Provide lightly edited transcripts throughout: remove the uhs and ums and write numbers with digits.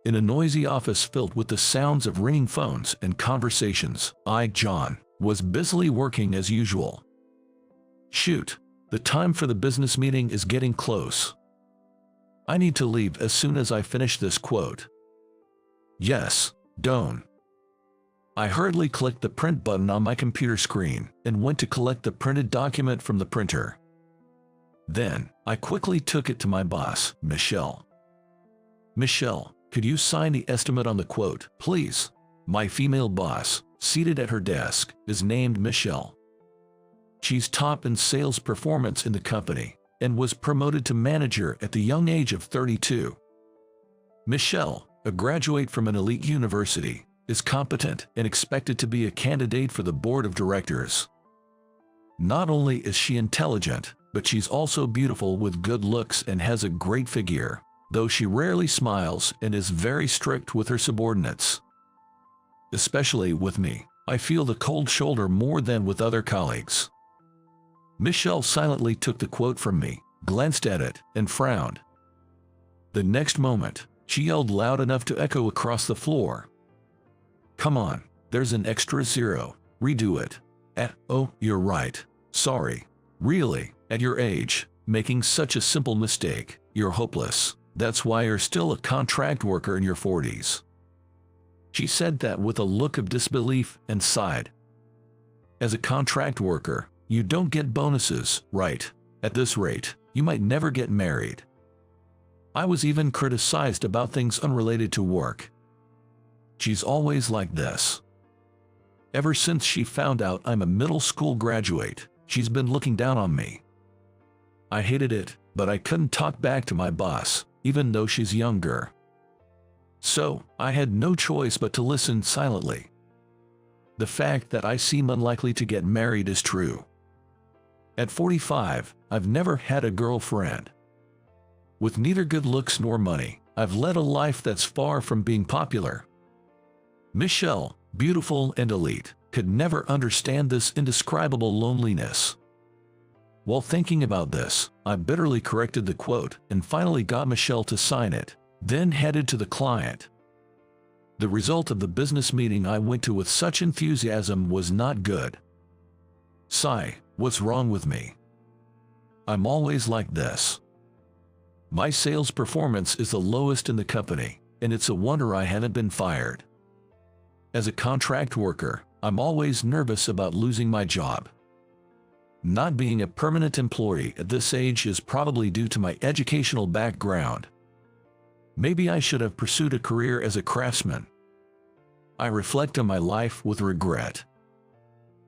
In a noisy office filled with the sounds of ringing phones and conversations, I, John, was busily working as usual. Shoot, the time for the business meeting is getting close. I need to leave as soon as I finish this quote. Yes, don't. I hurriedly clicked the print button on my computer screen and went to collect the printed document from the printer. Then, I quickly took it to my boss, Michelle. Michelle, could you sign the estimate on the quote, please? My female boss, seated at her desk, is named Michelle. She's top in sales performance in the company and was promoted to manager at the young age of 32. Michelle, a graduate from an elite university, is competent and expected to be a candidate for the board of directors. Not only is she intelligent, but she's also beautiful with good looks and has a great figure, though she rarely smiles and is very strict with her subordinates. Especially with me, I feel the cold shoulder more than with other colleagues. Michelle silently took the quote from me, glanced at it, and frowned. The next moment, she yelled loud enough to echo across the floor. Come on, there's an extra zero, redo it. Oh, you're right, sorry. Really, at your age, making such a simple mistake, you're hopeless. That's why you're still a contract worker in your 40s. She said that with a look of disbelief and sighed. As a contract worker, you don't get bonuses, right? At this rate, you might never get married. I was even criticized about things unrelated to work. She's always like this. Ever since she found out I'm a middle school graduate, she's been looking down on me. I hated it, but I couldn't talk back to my boss, even though she's younger. So, I had no choice but to listen silently. The fact that I seem unlikely to get married is true. At 45, I've never had a girlfriend. With neither good looks nor money, I've led a life that's far from being popular. Michelle, beautiful and elite, could never understand this indescribable loneliness. While thinking about this, I bitterly corrected the quote and finally got Michelle to sign it, then headed to the client. The result of the business meeting I went to with such enthusiasm was not good. Sigh, what's wrong with me? I'm always like this. My sales performance is the lowest in the company, and it's a wonder I haven't been fired. As a contract worker, I'm always nervous about losing my job. Not being a permanent employee at this age is probably due to my educational background. Maybe I should have pursued a career as a craftsman. I reflect on my life with regret.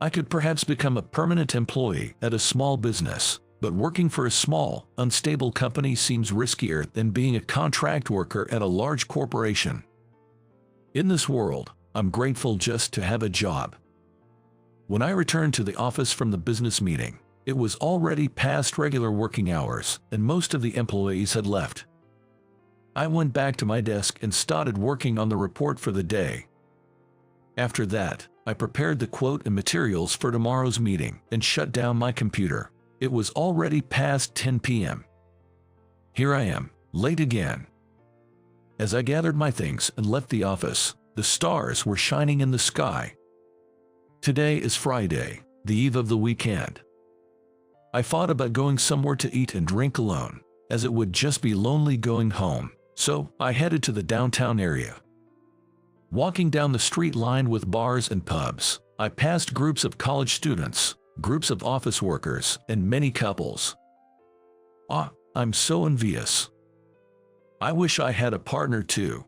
I could perhaps become a permanent employee at a small business, but working for a small, unstable company seems riskier than being a contract worker at a large corporation. In this world, I'm grateful just to have a job. When I returned to the office from the business meeting, it was already past regular working hours, and most of the employees had left. I went back to my desk and started working on the report for the day. After that, I prepared the quote and materials for tomorrow's meeting and shut down my computer. It was already past 10 p.m. Here I am, late again. As I gathered my things and left the office, the stars were shining in the sky. Today is Friday, the eve of the weekend. I thought about going somewhere to eat and drink alone, as it would just be lonely going home, so I headed to the downtown area. Walking down the street lined with bars and pubs, I passed groups of college students, groups of office workers, and many couples. I'm so envious. I wish I had a partner too.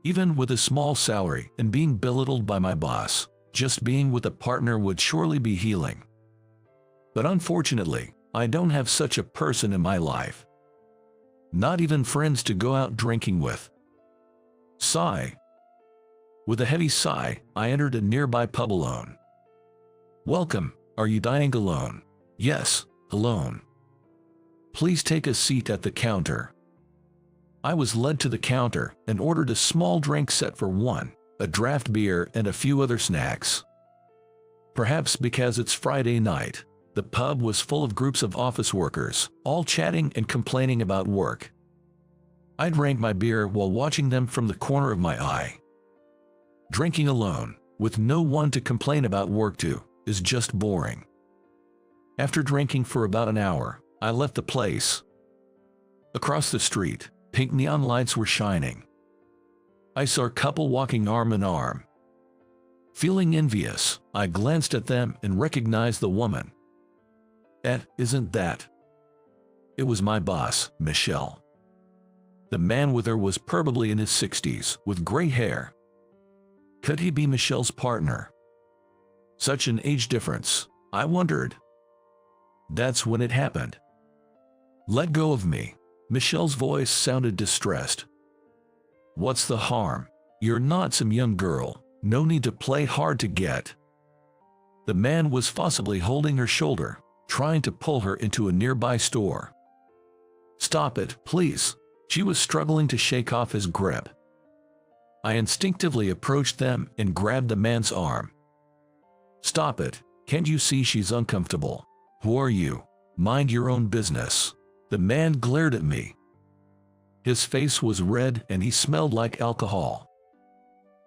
Even with a small salary and being belittled by my boss, just being with a partner would surely be healing. But unfortunately, I don't have such a person in my life. Not even friends to go out drinking with. Sigh. With a heavy sigh, I entered a nearby pub alone. Welcome, are you dining alone? Yes, alone. Please take a seat at the counter. I was led to the counter and ordered a small drink set for one, a draft beer and a few other snacks. Perhaps because it's Friday night, the pub was full of groups of office workers, all chatting and complaining about work. I drank my beer while watching them from the corner of my eye. Drinking alone, with no one to complain about work to, is just boring. After drinking for about an hour, I left the place. Across the street, pink neon lights were shining. I saw a couple walking arm in arm. Feeling envious, I glanced at them and recognized the woman. Isn't that? It was my boss, Michelle. The man with her was probably in his 60s, with gray hair. Could he be Michelle's partner? Such an age difference, I wondered. That's when it happened. Let go of me. Michelle's voice sounded distressed. What's the harm? You're not some young girl. No need to play hard to get. The man was forcibly holding her shoulder, trying to pull her into a nearby store. Stop it, please. She was struggling to shake off his grip. I instinctively approached them and grabbed the man's arm. Stop it. Can't you see she's uncomfortable? Who are you? Mind your own business. The man glared at me. His face was red and he smelled like alcohol.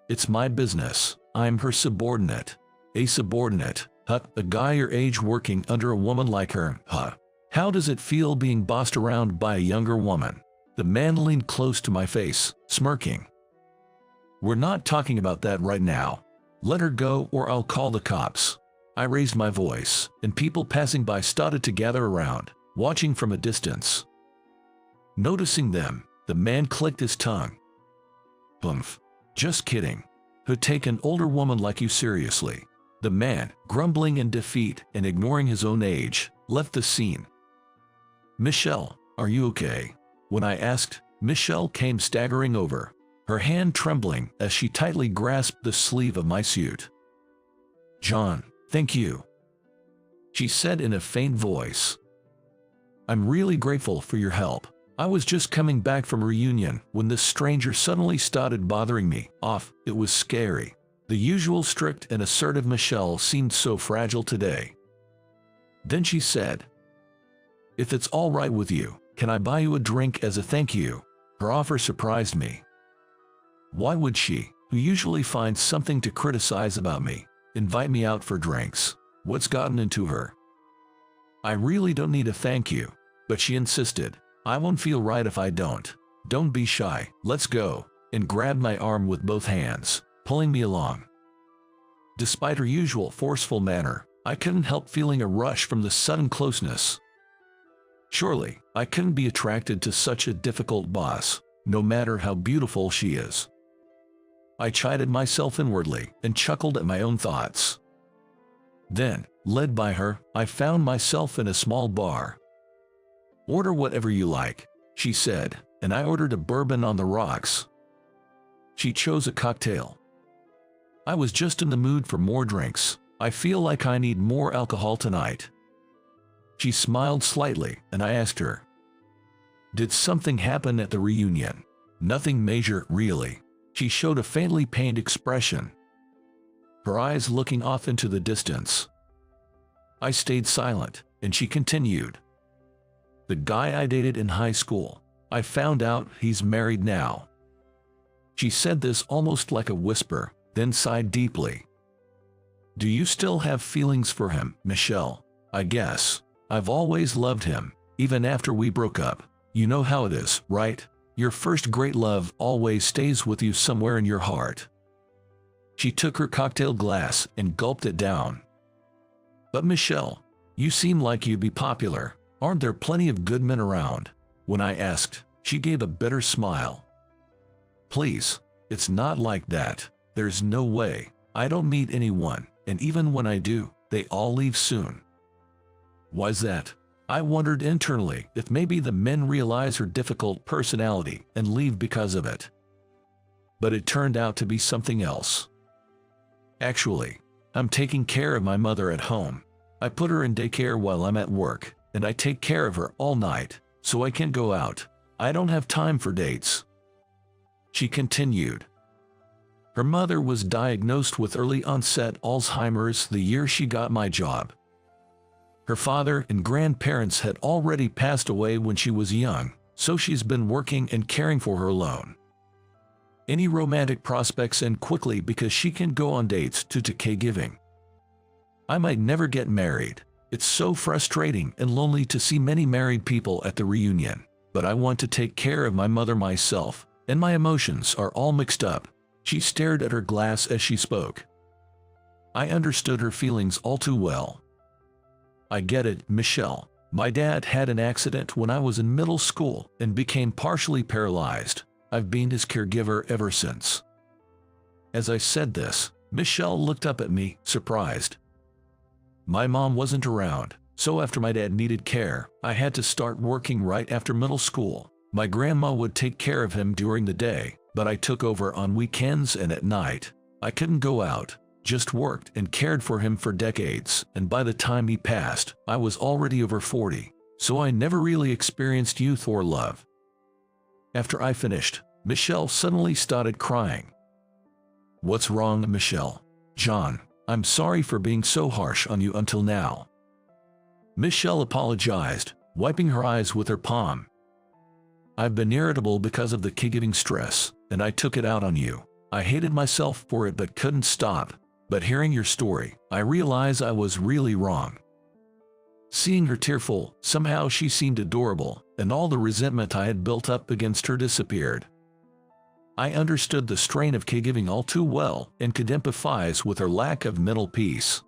It's my business. I'm her subordinate. A subordinate? Huh? A guy your age working under a woman like her? Huh? How does it feel being bossed around by a younger woman? The man leaned close to my face, smirking. We're not talking about that right now. Let her go or I'll call the cops. I raised my voice, and people passing by started to gather around, watching from a distance. Noticing them, the man clicked his tongue. Humph. Just kidding. Who'd take an older woman like you seriously? The man, grumbling in defeat and ignoring his own age, left the scene. Michelle, are you okay? When I asked, Michelle came staggering over, her hand trembling as she tightly grasped the sleeve of my suit. John, thank you, she said in a faint voice. I'm really grateful for your help. I was just coming back from a reunion when this stranger suddenly started bothering me. It was scary. The usual strict and assertive Michelle seemed so fragile today. Then she said, if it's all right with you, can I buy you a drink as a thank you? Her offer surprised me. Why would she, who usually finds something to criticize about me, invite me out for drinks? What's gotten into her? I really don't need a thank you, but she insisted. I won't feel right if I don't. Don't be shy, let's go, and grabbed my arm with both hands, pulling me along. Despite her usual forceful manner, I couldn't help feeling a rush from the sudden closeness. Surely, I couldn't be attracted to such a difficult boss, no matter how beautiful she is. I chided myself inwardly and chuckled at my own thoughts. Then, led by her, I found myself in a small bar. Order whatever you like, she said, and I ordered a bourbon on the rocks. She chose a cocktail. I was just in the mood for more drinks. I feel like I need more alcohol tonight. She smiled slightly, and I asked her, did something happen at the reunion? Nothing major, really. She showed a faintly pained expression, her eyes looking off into the distance. I stayed silent, and she continued. The guy I dated in high school, I found out he's married now. She said this almost like a whisper, then sighed deeply. Do you still have feelings for him, Michelle? I guess. I've always loved him, even after we broke up. You know how it is, right? Your first great love always stays with you somewhere in your heart. She took her cocktail glass and gulped it down. But Michelle, you seem like you'd be popular. Aren't there plenty of good men around? When I asked, she gave a bitter smile. Please, it's not like that. There's no way. I don't meet anyone, and even when I do, they all leave soon. Why's that? I wondered internally if maybe the men realize her difficult personality and leave because of it. But it turned out to be something else. Actually, I'm taking care of my mother at home. I put her in daycare while I'm at work, and I take care of her all night, so I can't go out. I don't have time for dates. She continued. Her mother was diagnosed with early onset Alzheimer's the year she got my job. Her father and grandparents had already passed away when she was young, so she's been working and caring for her alone. Any romantic prospects end quickly because she can go on dates to caregiving. I might never get married. It's so frustrating and lonely to see many married people at the reunion, but I want to take care of my mother myself, and my emotions are all mixed up. She stared at her glass as she spoke. I understood her feelings all too well. I get it, Michelle. My dad had an accident when I was in middle school and became partially paralyzed. I've been his caregiver ever since. As I said this, Michelle looked up at me, surprised. My mom wasn't around, so after my dad needed care, I had to start working right after middle school. My grandma would take care of him during the day, but I took over on weekends and at night. I couldn't go out, just worked and cared for him for decades, and by the time he passed, I was already over 40, so I never really experienced youth or love. After I finished, Michelle suddenly started crying. What's wrong, Michelle? John, I'm sorry for being so harsh on you until now. Michelle apologized, wiping her eyes with her palm. I've been irritable because of the caregiving stress, and I took it out on you. I hated myself for it but couldn't stop. But hearing your story, I realize I was really wrong. Seeing her tearful, somehow she seemed adorable, and all the resentment I had built up against her disappeared. I understood the strain of caregiving all too well and could empathize with her lack of mental peace.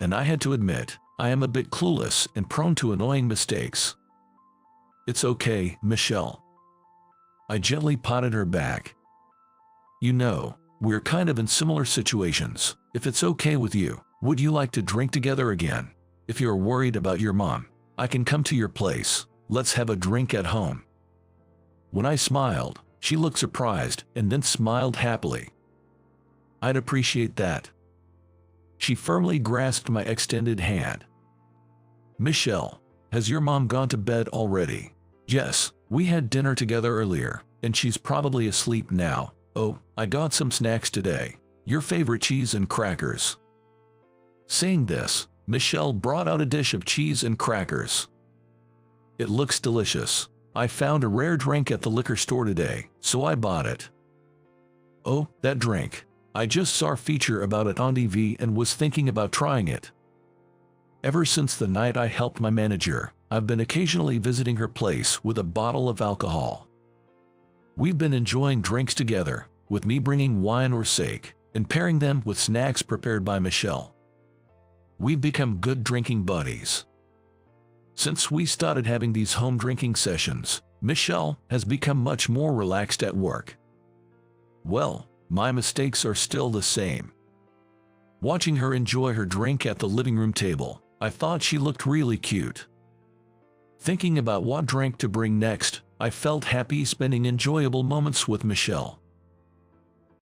And I had to admit, I am a bit clueless and prone to annoying mistakes. It's okay, Michelle. I gently patted her back. You know, we're kind of in similar situations. If it's okay with you, would you like to drink together again? If you're worried about your mom, I can come to your place. Let's have a drink at home. When I smiled, she looked surprised and then smiled happily. I'd appreciate that. She firmly grasped my extended hand. Michelle, has your mom gone to bed already? Yes, we had dinner together earlier, and she's probably asleep now. Oh, I got some snacks today. Your favorite cheese and crackers. Saying this, Michelle brought out a dish of cheese and crackers. It looks delicious. I found a rare drink at the liquor store today, so I bought it. Oh, that drink. I just saw a feature about it on TV and was thinking about trying it. Ever since the night I helped my manager, I've been occasionally visiting her place with a bottle of alcohol. We've been enjoying drinks together, with me bringing wine or sake, and pairing them with snacks prepared by Michelle. We've become good drinking buddies. Since we started having these home drinking sessions, Michelle has become much more relaxed at work. Well, my mistakes are still the same. Watching her enjoy her drink at the living room table, I thought she looked really cute. Thinking about what drink to bring next, I felt happy spending enjoyable moments with Michelle.